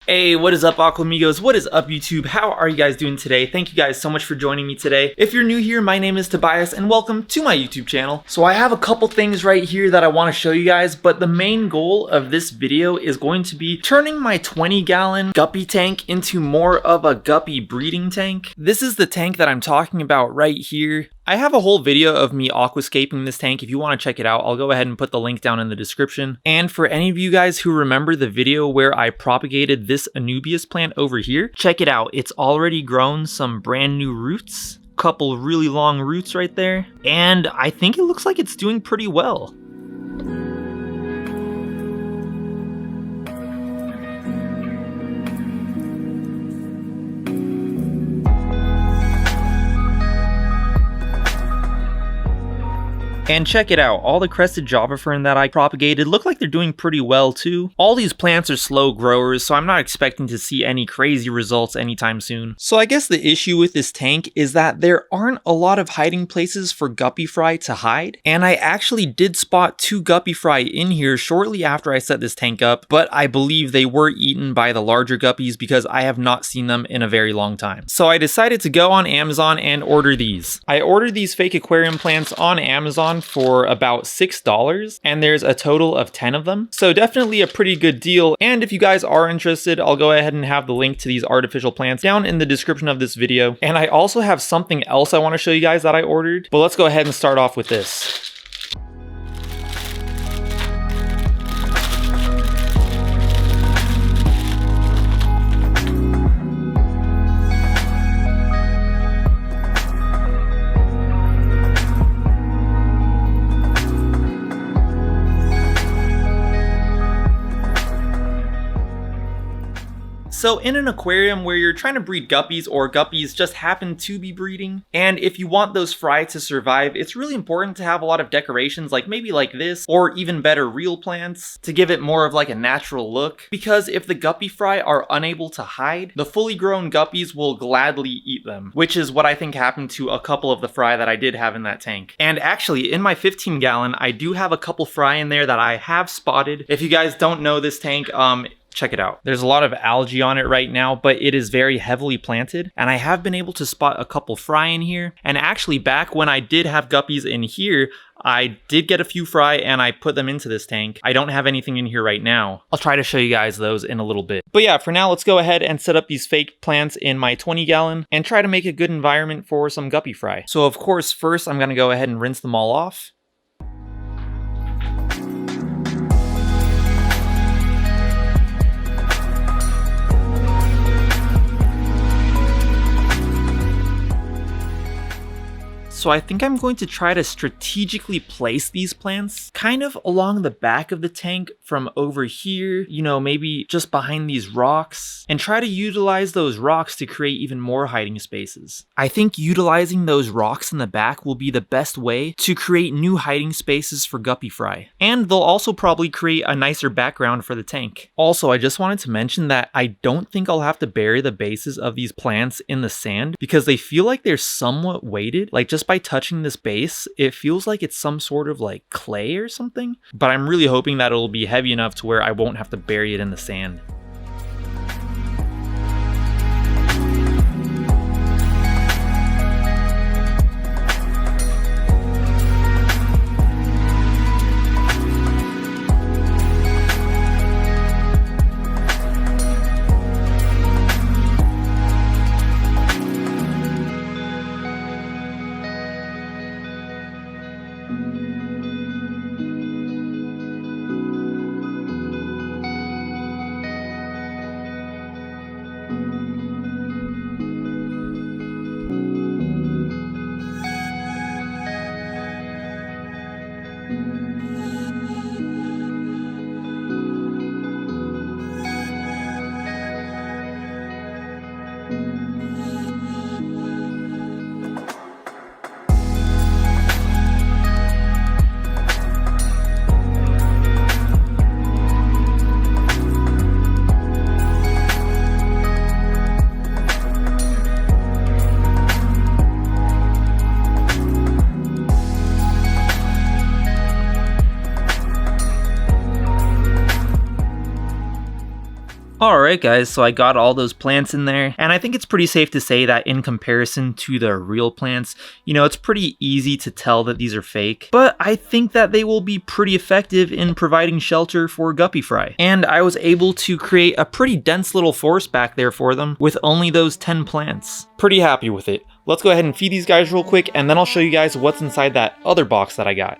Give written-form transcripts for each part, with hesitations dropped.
Hey, what is up, Aquamigos? What is up, YouTube? How are you guys doing today? Thank you guys so much for joining me today. If you're new here, my name is Tobias and welcome to my YouTube channel. So I have a couple things right here that I want to show you guys, but the main goal of this video is going to be turning my 20-gallon guppy tank into more of a guppy breeding tank. This is the tank that I'm talking about right here. I have a whole video of me aquascaping this tank. If you want to check it out, I'll go ahead and put the link down in the description. And for any of you guys who remember the video where I propagated this Anubias plant over here, check it out. It's already grown some brand new roots, couple really long roots right there, and I think it looks like it's doing pretty well. And check it out, all the crested java fern that I propagated look like they're doing pretty well too. All these plants are slow growers, so I'm not expecting to see any crazy results anytime soon. So I guess the issue with this tank is that there aren't a lot of hiding places for guppy fry to hide. And I actually did spot 2 guppy fry in here shortly after I set this tank up, but I believe they were eaten by the larger guppies because I have not seen them in a very long time. So I decided to go on Amazon and order these. I ordered these fake aquarium plants on Amazon for about $6, and there's a total of 10 of them. So definitely a pretty good deal. And if you guys are interested, I'll go ahead and have the link to these artificial plants down in the description of this video. And I also have something else I want to show you guys that I ordered, but let's go ahead and start off with this. So in an aquarium where you're trying to breed guppies or guppies just happen to be breeding, and if you want those fry to survive, it's really important to have a lot of decorations like maybe like this, or even better real plants to give it more of like a natural look. Because if the guppy fry are unable to hide, the fully grown guppies will gladly eat them, which is what I think happened to a couple of the fry that I did have in that tank. And actually in my 15-gallon, I do have a couple fry in there that I have spotted. If you guys don't know this tank, check it out. There's a lot of algae on it right now, but it is very heavily planted, and I have been able to spot a couple fry in here. And actually back when I did have guppies in here, I did get a few fry and I put them into this tank. I don't have anything in here right now. I'll try to show you guys those in a little bit. But yeah, for now, let's go ahead and set up these fake plants in my 20-gallon and try to make a good environment for some guppy fry. So of course, first I'm gonna go ahead and rinse them all off. So I think I'm going to try to strategically place these plants kind of along the back of the tank from over here, you know, maybe just behind these rocks, and try to utilize those rocks to create even more hiding spaces. I think utilizing those rocks in the back will be the best way to create new hiding spaces for guppy fry. And they'll also probably create a nicer background for the tank. Also, I just wanted to mention that I don't think I'll have to bury the bases of these plants in the sand because they feel like they're somewhat weighted, like just by touching this base, it feels like it's some sort of like clay or something, but I'm really hoping that it'll be heavy enough to where I won't have to bury it in the sand. Alright guys, so I got all those plants in there, and I think it's pretty safe to say that in comparison to the real plants, you know, it's pretty easy to tell that these are fake, but I think that they will be pretty effective in providing shelter for guppy fry. And I was able to create a pretty dense little forest back there for them with only those 10 plants. Pretty happy with it. Let's go ahead and feed these guys real quick, and then I'll show you guys what's inside that other box that I got.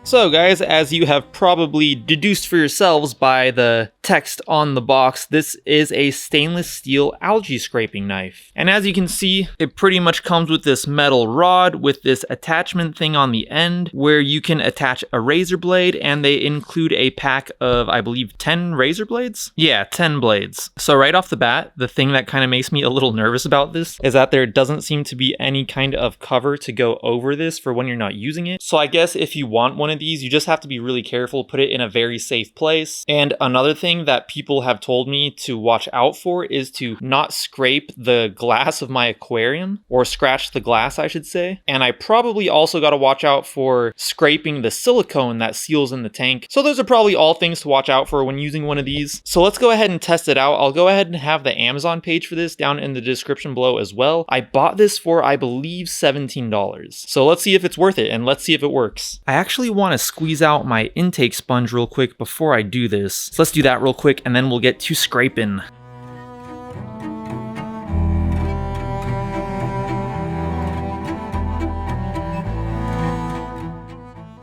So guys, as you have probably deduced for yourselves by the text on the box, this is a stainless steel algae scraping knife. And as you can see, it pretty much comes with this metal rod with this attachment thing on the end where you can attach a razor blade, and they include a pack of, I believe, 10 razor blades? Yeah, 10 blades. So right off the bat, the thing that kind of makes me a little nervous about this is that there doesn't seem to be any kind of cover to go over this for when you're not using it. So I guess if you want one of these, you just have to be really careful, put it in a very safe place. And another thing that people have told me to watch out for is to not scrape the glass of my aquarium, or scratch the glass, I should say. And I probably also got to watch out for scraping the silicone that seals in the tank. So those are probably all things to watch out for when using one of these. So let's go ahead and test it out. I'll go ahead and have the Amazon page for this down in the description below as well. I bought this for, I believe, $17. So let's see if it's worth it, and let's see if it works. I actually want to squeeze out my intake sponge real quick before I do this. So let's do that real quick, and then we'll get to scraping.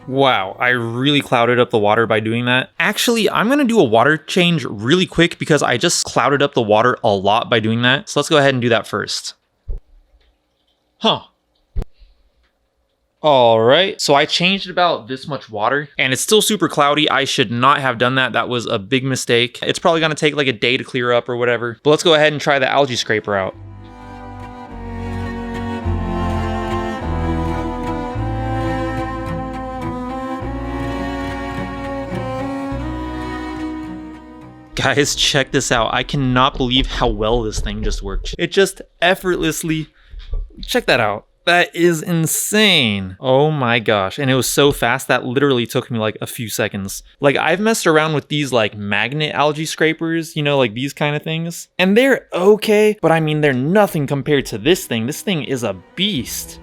Wow, I really clouded up the water by doing that. Actually, I'm gonna do a water change really quick because I just clouded up the water a lot by doing that. So let's go ahead and do that first. Huh. Alright, so I changed about this much water, and it's still super cloudy. I should not have done that. That was a big mistake. It's probably gonna take like a day to clear up or whatever. But let's go ahead and try the algae scraper out. Guys, check this out. I cannot believe how well this thing just worked. It just effortlessly... Check that out. That is insane. Oh my gosh. And it was so fast that literally took me like a few seconds. Like, I've messed around with these like magnet algae scrapers, you know, like these kind of things. And they're okay, but I mean, they're nothing compared to this thing. This thing is a beast.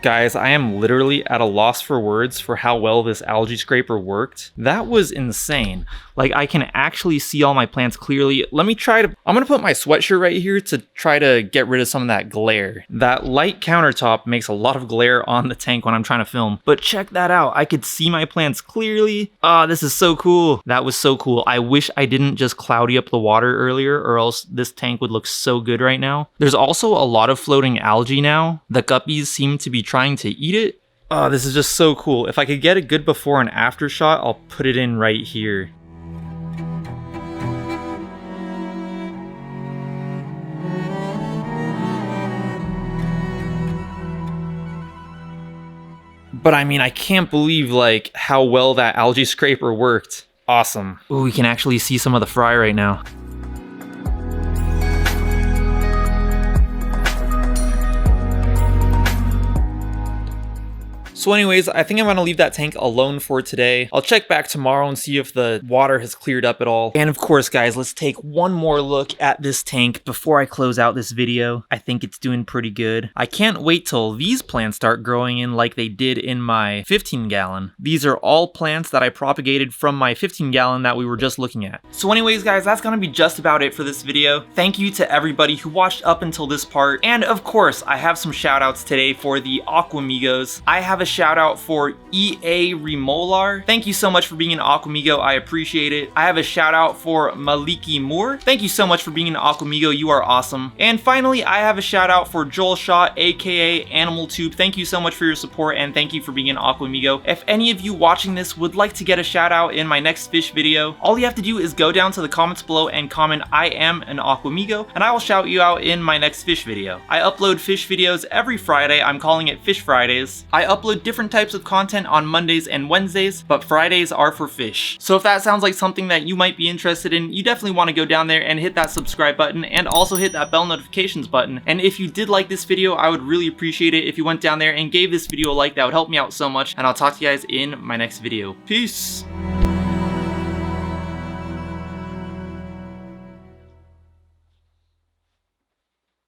Guys, I am literally at a loss for words for how well this algae scraper worked. That was insane. Like, I can actually see all my plants clearly. Let me try to... I'm gonna put my sweatshirt right here to try to get rid of some of that glare. That light countertop makes a lot of glare on the tank when I'm trying to film. But check that out. I could see my plants clearly. Ah, this is so cool. That was so cool. I wish I didn't just cloudy up the water earlier, or else this tank would look so good right now. There's also a lot of floating algae now. The guppies seem to be trying to eat it. Oh, this is just so cool. If I could get a good before and after shot, I'll put it in right here. But I mean, I can't believe like how well that algae scraper worked. Awesome. Ooh, we can actually see some of the fry right now. So anyways, I think I'm gonna leave that tank alone for today. I'll check back tomorrow and see if the water has cleared up at all. And of course, guys, let's take one more look at this tank before I close out this video. I think it's doing pretty good. I can't wait till these plants start growing in like they did in my 15 gallon. These are all plants that I propagated from my 15 gallon that we were just looking at. So anyways, guys, that's gonna be just about it for this video. Thank you to everybody who watched up until this part. And of course, I have some shout outs today for the Aquamigos. I have a shout out for EA Remolar. Thank you so much for being an Aquamigo. I appreciate it. I have a shout out for Maliki Moore. Thank you so much for being an Aquamigo. You are awesome. And finally, I have a shout out for Joel Shaw, aka Animal Tube. Thank you so much for your support and thank you for being an Aquamigo. If any of you watching this would like to get a shout out in my next fish video, all you have to do is go down to the comments below and comment I am an Aquamigo, and I will shout you out in my next fish video. I upload fish videos every Friday. I'm calling it Fish Fridays. I upload different types of content on Mondays and Wednesdays, but Fridays are for fish. So if that sounds like something that you might be interested in, you definitely want to go down there and hit that subscribe button and also hit that bell notifications button. And if you did like this video, I would really appreciate it if you went down there and gave this video a like. That would help me out so much, and I'll talk to you guys in my next video. Peace!